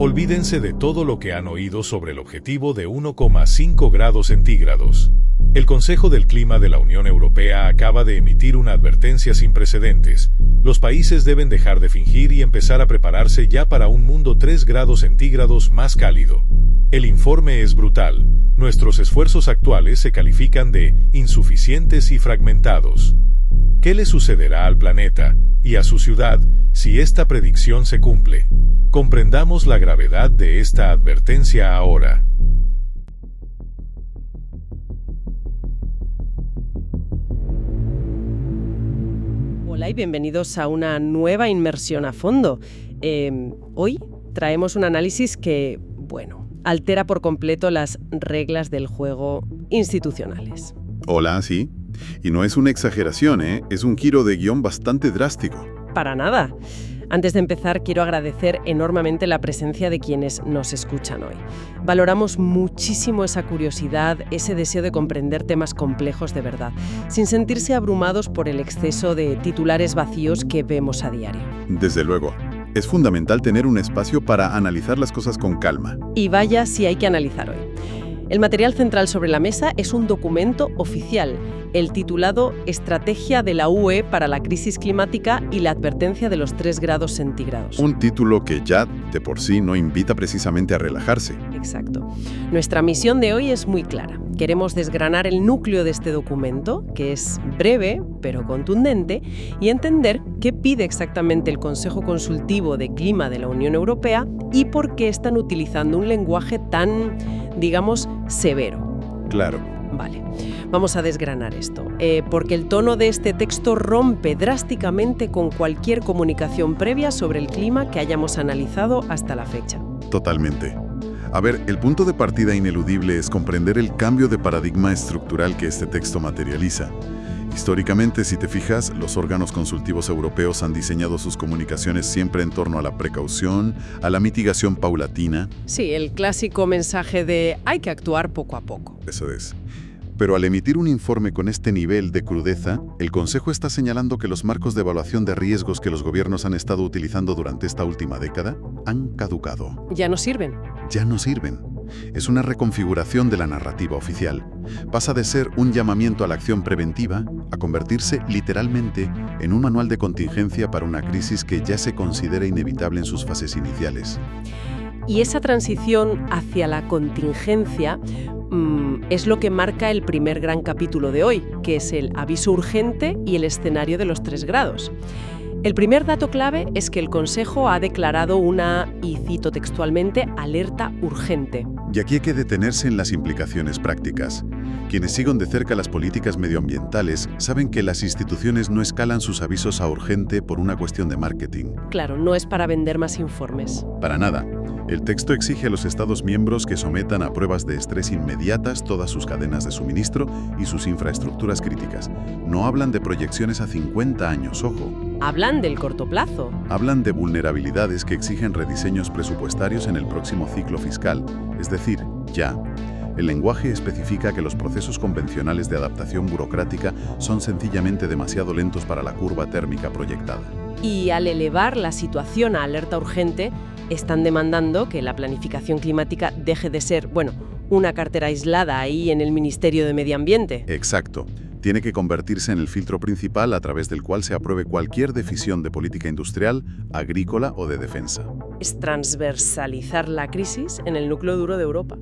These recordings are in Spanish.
Olvídense de todo lo que han oído sobre el objetivo de 1,5 grados centígrados. El Consejo del Clima de la Unión Europea acaba de emitir una advertencia sin precedentes. Los países deben dejar de fingir y empezar a prepararse ya para un mundo 3 grados centígrados más cálido. El informe es brutal. Nuestros esfuerzos actuales se califican de insuficientes y fragmentados. ¿Qué le sucederá al planeta y a su ciudad si esta predicción se cumple? Comprendamos la gravedad de esta advertencia ahora. Hola y bienvenidos a una nueva inmersión a fondo. Hoy traemos un análisis que, altera por completo las reglas del juego institucionales. Hola, sí. Y no es una exageración, es un giro de guión bastante drástico. Para nada. Antes de empezar, quiero agradecer enormemente la presencia de quienes nos escuchan hoy. Valoramos muchísimo esa curiosidad, ese deseo de comprender temas complejos de verdad, sin sentirse abrumados por el exceso de titulares vacíos que vemos a diario. Desde luego. Es fundamental tener un espacio para analizar las cosas con calma. Y vaya si hay que analizar hoy. El material central sobre la mesa es un documento oficial, el titulado Estrategia de la UE para la crisis climática y la advertencia de los 3 grados centígrados. Un título que ya, de por sí, no invita precisamente a relajarse. Exacto. Nuestra misión de hoy es muy clara. Queremos desgranar el núcleo de este documento, que es breve, pero contundente, y entender qué pide exactamente el Consejo Consultivo de Clima de la Unión Europea y por qué están utilizando un lenguaje tan, severo. Claro. Vale, vamos a desgranar esto, porque el tono de este texto rompe drásticamente con cualquier comunicación previa sobre el clima que hayamos analizado hasta la fecha. Totalmente. A ver, el punto de partida ineludible es comprender el cambio de paradigma estructural que este texto materializa. Históricamente, si te fijas, los órganos consultivos europeos han diseñado sus comunicaciones siempre en torno a la precaución, a la mitigación paulatina. Sí, el clásico mensaje de hay que actuar poco a poco. Eso es. Pero al emitir un informe con este nivel de crudeza, el Consejo está señalando que los marcos de evaluación de riesgos que los gobiernos han estado utilizando durante esta última década han caducado. ¿Ya no sirven? Ya no sirven. Es una reconfiguración de la narrativa oficial. Pasa de ser un llamamiento a la acción preventiva a convertirse literalmente en un manual de contingencia para una crisis que ya se considera inevitable en sus fases iniciales. Y esa transición hacia la contingencia es lo que marca el primer gran capítulo de hoy, que es el aviso urgente y el escenario de los 3 grados. El primer dato clave es que el Consejo ha declarado una, y cito textualmente, alerta urgente. Y aquí hay que detenerse en las implicaciones prácticas. Quienes siguen de cerca las políticas medioambientales saben que las instituciones no escalan sus avisos a urgente por una cuestión de marketing. Claro, no es para vender más informes. Para nada. El texto exige a los Estados miembros que sometan a pruebas de estrés inmediatas todas sus cadenas de suministro y sus infraestructuras críticas. No hablan de proyecciones a 50 años, ojo. Hablan del corto plazo. Hablan de vulnerabilidades que exigen rediseños presupuestarios en el próximo ciclo fiscal, es decir, ya. El lenguaje especifica que los procesos convencionales de adaptación burocrática son sencillamente demasiado lentos para la curva térmica proyectada. Y al elevar la situación a alerta urgente, están demandando que la planificación climática deje de ser, una cartera aislada ahí en el Ministerio de Medio Ambiente. Exacto. Tiene que convertirse en el filtro principal a través del cual se apruebe cualquier decisión de política industrial, agrícola o de defensa. Es transversalizar la crisis en el núcleo duro de Europa.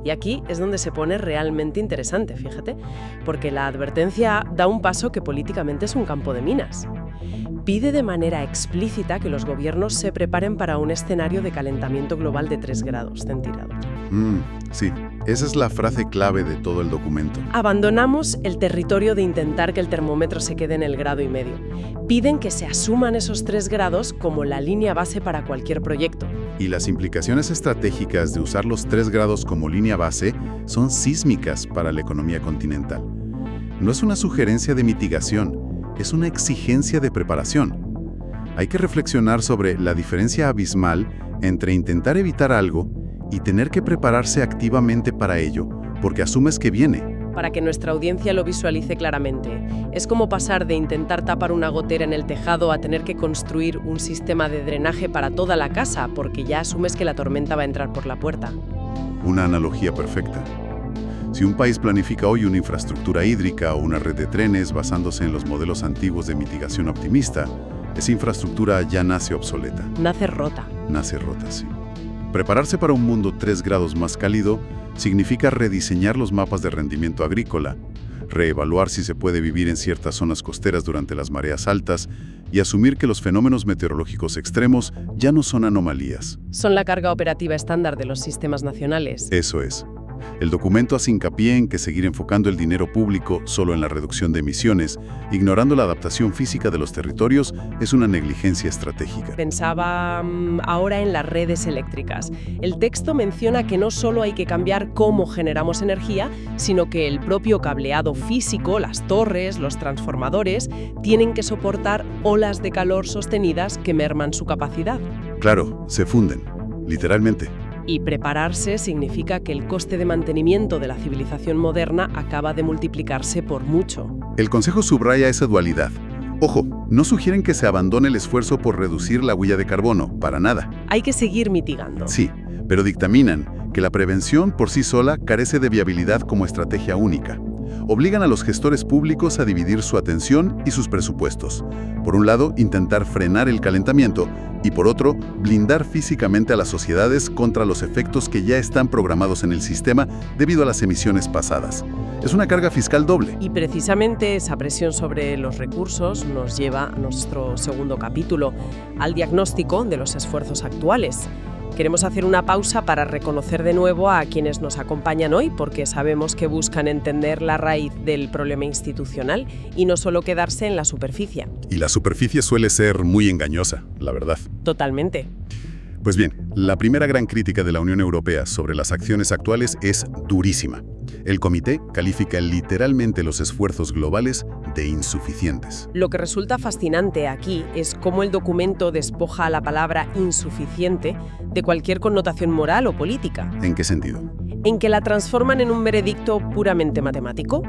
Y aquí es donde se pone realmente interesante, fíjate, porque la advertencia da un paso que políticamente es un campo de minas. Pide de manera explícita que los gobiernos se preparen para un escenario de calentamiento global de 3 grados centígrados. Sí, esa es la frase clave de todo el documento. Abandonamos el territorio de intentar que el termómetro se quede en el 1,5 grados. Piden que se asuman esos 3 grados como la línea base para cualquier proyecto. Y las implicaciones estratégicas de usar los 3 grados como línea base son sísmicas para la economía continental. No es una sugerencia de mitigación, es una exigencia de preparación. Hay que reflexionar sobre la diferencia abismal entre intentar evitar algo y tener que prepararse activamente para ello, porque asumes que viene. para que nuestra audiencia lo visualice claramente. Es como pasar de intentar tapar una gotera en el tejado a tener que construir un sistema de drenaje para toda la casa, porque ya asumes que la tormenta va a entrar por la puerta. Una analogía perfecta. Si un país planifica hoy una infraestructura hídrica o una red de trenes basándose en los modelos antiguos de mitigación optimista, esa infraestructura ya nace obsoleta. Nace rota. Nace rota, sí. Prepararse para un mundo 3 grados más cálido significa rediseñar los mapas de rendimiento agrícola, reevaluar si se puede vivir en ciertas zonas costeras durante las mareas altas y asumir que los fenómenos meteorológicos extremos ya no son anomalías. Son la carga operativa estándar de los sistemas nacionales. Eso es. El documento hace hincapié en que seguir enfocando el dinero público solo en la reducción de emisiones, ignorando la adaptación física de los territorios, es una negligencia estratégica. Pensaba ahora en las redes eléctricas. El texto menciona que no solo hay que cambiar cómo generamos energía, sino que el propio cableado físico, las torres, los transformadores, tienen que soportar olas de calor sostenidas que merman su capacidad. Claro, se funden, literalmente. Y prepararse significa que el coste de mantenimiento de la civilización moderna acaba de multiplicarse por mucho. El Consejo subraya esa dualidad. Ojo, no sugieren que se abandone el esfuerzo por reducir la huella de carbono, para nada. Hay que seguir mitigando. Sí, pero dictaminan que la prevención por sí sola carece de viabilidad como estrategia única. Obligan a los gestores públicos a dividir su atención y sus presupuestos. Por un lado, intentar frenar el calentamiento y por otro, blindar físicamente a las sociedades contra los efectos que ya están programados en el sistema debido a las emisiones pasadas. Es una carga fiscal doble. Y precisamente esa presión sobre los recursos nos lleva a nuestro segundo capítulo, al diagnóstico de los esfuerzos actuales. Queremos hacer una pausa para reconocer de nuevo a quienes nos acompañan hoy, porque sabemos que buscan entender la raíz del problema institucional y no solo quedarse en la superficie. Y la superficie suele ser muy engañosa, la verdad. Totalmente. Pues bien, la primera gran crítica de la Unión Europea sobre las acciones actuales es durísima. El comité califica literalmente los esfuerzos globales de insuficientes. Lo que resulta fascinante aquí es cómo el documento despoja a la palabra insuficiente de cualquier connotación moral o política. ¿En qué sentido? En que la transforman en un veredicto puramente matemático.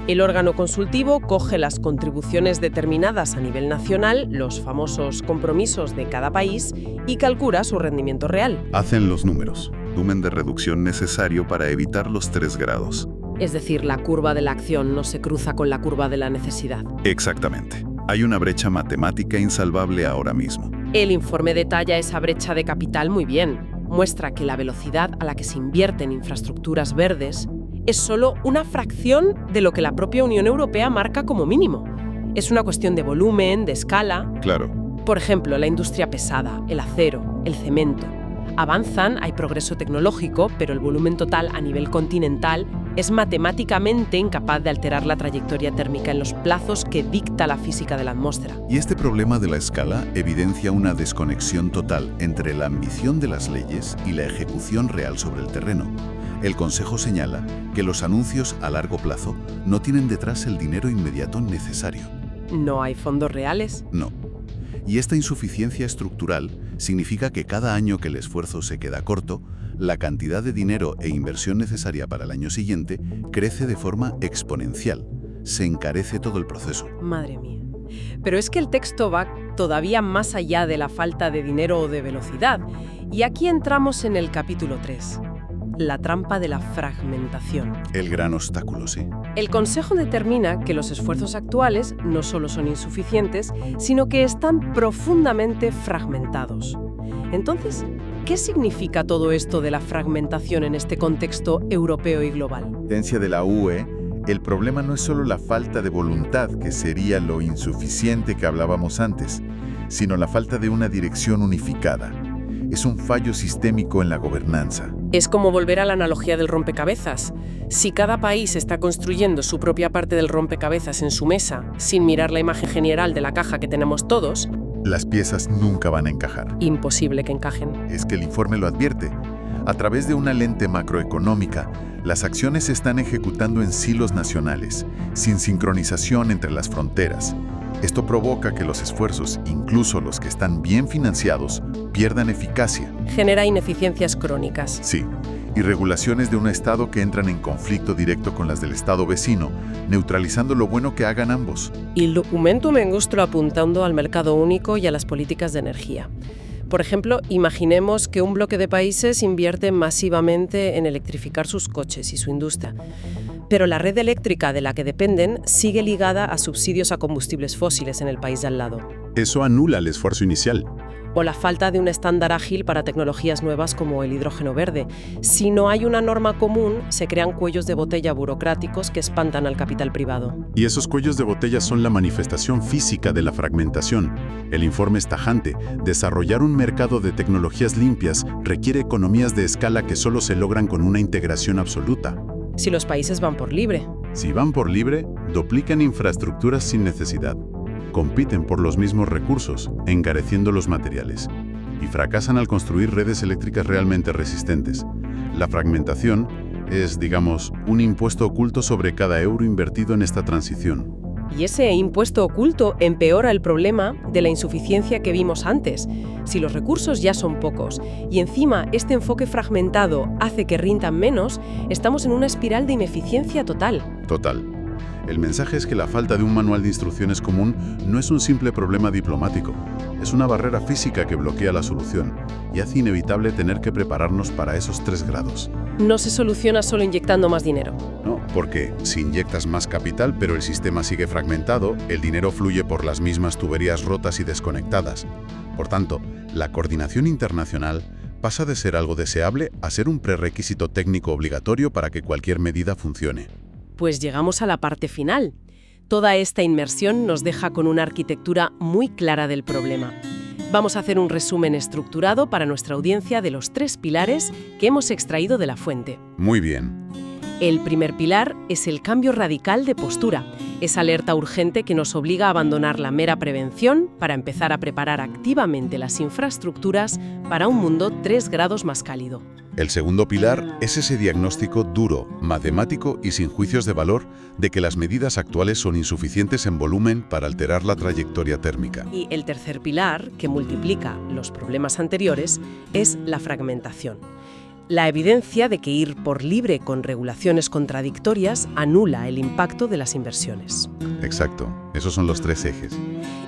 El órgano consultivo coge las contribuciones determinadas a nivel nacional, los famosos compromisos de cada país, y calcula su rendimiento real. Hacen los números, volumen de reducción necesario para evitar los 3 grados. Es decir, la curva de la acción no se cruza con la curva de la necesidad. Exactamente. Hay una brecha matemática insalvable ahora mismo. El informe detalla esa brecha de capital muy bien. Muestra que la velocidad a la que se invierte en infraestructuras verdes es solo una fracción de lo que la propia Unión Europea marca como mínimo. Es una cuestión de volumen, de escala. Claro. Por ejemplo, la industria pesada, el acero, el cemento. Avanzan, hay progreso tecnológico, pero el volumen total a nivel continental es matemáticamente incapaz de alterar la trayectoria térmica en los plazos que dicta la física de la atmósfera. Y este problema de la escala evidencia una desconexión total entre la ambición de las leyes y la ejecución real sobre el terreno. El Consejo señala que los anuncios a largo plazo no tienen detrás el dinero inmediato necesario. ¿No hay fondos reales? No. Y esta insuficiencia estructural significa que cada año que el esfuerzo se queda corto, la cantidad de dinero e inversión necesaria para el año siguiente crece de forma exponencial. Se encarece todo el proceso. Madre mía. Pero es que el texto va todavía más allá de la falta de dinero o de velocidad. Y aquí entramos en el capítulo 3. La trampa de la fragmentación. El gran obstáculo, sí. El Consejo determina que los esfuerzos actuales no solo son insuficientes, sino que están profundamente fragmentados. Entonces, ¿qué significa todo esto de la fragmentación en este contexto europeo y global? En la sentencia de la UE, el problema no es solo la falta de voluntad, que sería lo insuficiente que hablábamos antes, sino la falta de una dirección unificada. Es un fallo sistémico en la gobernanza. Es como volver a la analogía del rompecabezas. Si cada país está construyendo su propia parte del rompecabezas en su mesa, sin mirar la imagen general de la caja que tenemos todos, las piezas nunca van a encajar. Imposible que encajen. Es que el informe lo advierte. A través de una lente macroeconómica, las acciones se están ejecutando en silos nacionales, sin sincronización entre las fronteras. Esto provoca que los esfuerzos, incluso los que están bien financiados, pierdan eficacia. Genera ineficiencias crónicas. Sí, y regulaciones de un estado que entran en conflicto directo con las del estado vecino, neutralizando lo bueno que hagan ambos. Il documento me gusta apuntando al mercado único y a las políticas de energía. Por ejemplo, imaginemos que un bloque de países invierte masivamente en electrificar sus coches y su industria, pero la red eléctrica de la que dependen sigue ligada a subsidios a combustibles fósiles en el país de al lado. Eso anula el esfuerzo inicial. O la falta de un estándar ágil para tecnologías nuevas como el hidrógeno verde. Si no hay una norma común, se crean cuellos de botella burocráticos que espantan al capital privado. Y esos cuellos de botella son la manifestación física de la fragmentación. El informe es tajante. Desarrollar un mercado de tecnologías limpias requiere economías de escala que solo se logran con una integración absoluta. Si los países van por libre. Si van por libre, duplican infraestructuras sin necesidad. Compiten por los mismos recursos, encareciendo los materiales, y fracasan al construir redes eléctricas realmente resistentes. La fragmentación es, digamos, un impuesto oculto sobre cada euro invertido en esta transición. Y ese impuesto oculto empeora el problema de la insuficiencia que vimos antes. Si los recursos ya son pocos y encima este enfoque fragmentado hace que rindan menos, estamos en una espiral de ineficiencia total. Total. El mensaje es que la falta de un manual de instrucciones común no es un simple problema diplomático, es una barrera física que bloquea la solución y hace inevitable tener que prepararnos para esos 3 grados. No se soluciona solo inyectando más dinero. No, porque si inyectas más capital pero el sistema sigue fragmentado, el dinero fluye por las mismas tuberías rotas y desconectadas. Por tanto, la coordinación internacional pasa de ser algo deseable a ser un prerequisito técnico obligatorio para que cualquier medida funcione. Pues llegamos a la parte final. Toda esta inmersión nos deja con una arquitectura muy clara del problema. Vamos a hacer un resumen estructurado para nuestra audiencia de los 3 pilares que hemos extraído de la fuente. Muy bien. El primer pilar es el cambio radical de postura, esa alerta urgente que nos obliga a abandonar la mera prevención para empezar a preparar activamente las infraestructuras para un mundo 3 grados más cálido. El segundo pilar es ese diagnóstico duro, matemático y sin juicios de valor de que las medidas actuales son insuficientes en volumen para alterar la trayectoria térmica. Y el tercer pilar, que multiplica los problemas anteriores, es la fragmentación. La evidencia de que ir por libre con regulaciones contradictorias anula el impacto de las inversiones. Exacto, esos son los 3 ejes.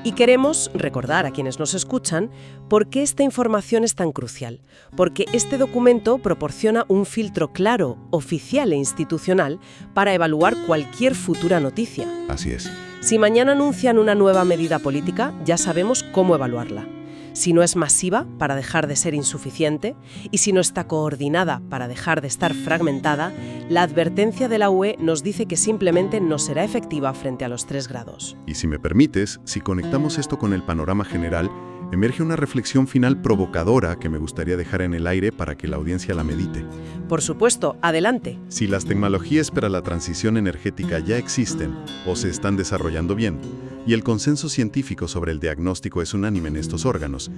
Y queremos recordar a quienes nos escuchan por qué esta información es tan crucial. Porque este documento proporciona un filtro claro, oficial e institucional para evaluar cualquier futura noticia. Así es. Si mañana anuncian una nueva medida política, ya sabemos cómo evaluarla. Si no es masiva, para dejar de ser insuficiente, y si no está coordinada para dejar de estar fragmentada, la advertencia de la UE nos dice que simplemente no será efectiva frente a los 3 grados. Y si me permites, si conectamos esto con el panorama general, emerge una reflexión final provocadora que me gustaría dejar en el aire para que la audiencia la medite. Por supuesto, adelante. Si las tecnologías para la transición energética ya existen o se están desarrollando bien, y el consenso científico sobre el diagnóstico es unánime en estos órganos,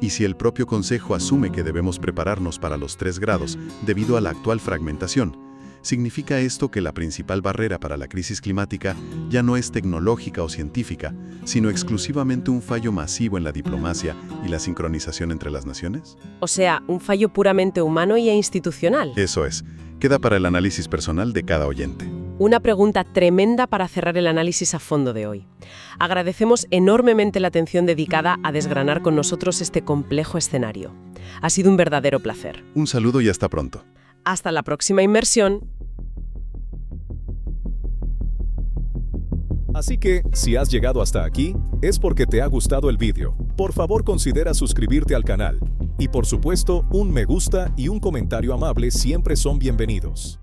y si el propio Consejo asume que debemos prepararnos para los 3 grados debido a la actual fragmentación, significa esto que la principal barrera para la crisis climática ya no es tecnológica o científica, sino exclusivamente un fallo masivo en la diplomacia y la sincronización entre las naciones? O sea, un fallo puramente humano e institucional. Eso es. Queda para el análisis personal de cada oyente. Una pregunta tremenda para cerrar el análisis a fondo de hoy. Agradecemos enormemente la atención dedicada a desgranar con nosotros este complejo escenario. Ha sido un verdadero placer. Un saludo y hasta pronto. Hasta la próxima inmersión. Así que, si has llegado hasta aquí, es porque te ha gustado el vídeo. Por favor, considera suscribirte al canal. Y por supuesto, un me gusta y un comentario amable siempre son bienvenidos.